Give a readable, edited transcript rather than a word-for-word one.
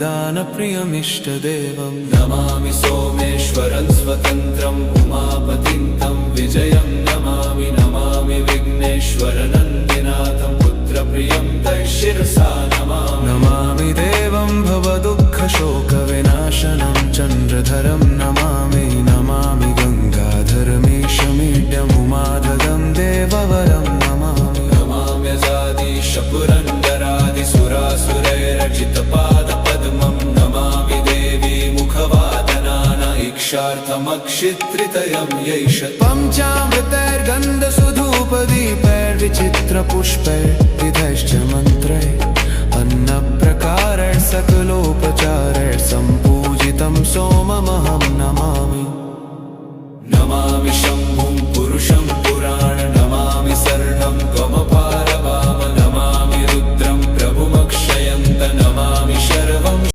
दानप्रियमिष्टदेवं नमामि सोमेश्वरं स्वतन्त्रम् उमापतिं तं विजयं नमामि नमामि विघ्नेश्वरनन्दिनाथं पुत्रप्रियं तैशिरसा नमामि नमामि देवं भवदुःखशोकविनाशनं चन्द्रधरं नमामि नमामि गङ्गाधरमीशमीड्यमुमाधगं देववरं नमामि नमाम्यजादीश पुरन्दरादिसुरासुरैरचितपादपद्मं नमामि देवी मुखवादनानैक्षार्थमक्षित्रितयं यैष पञ्चामृतैर्गन्धसुधूपदीपैर्विचित्रपुष्पैर्विधैश्च मन्त्रैः अन्नप्रकारैः सकलो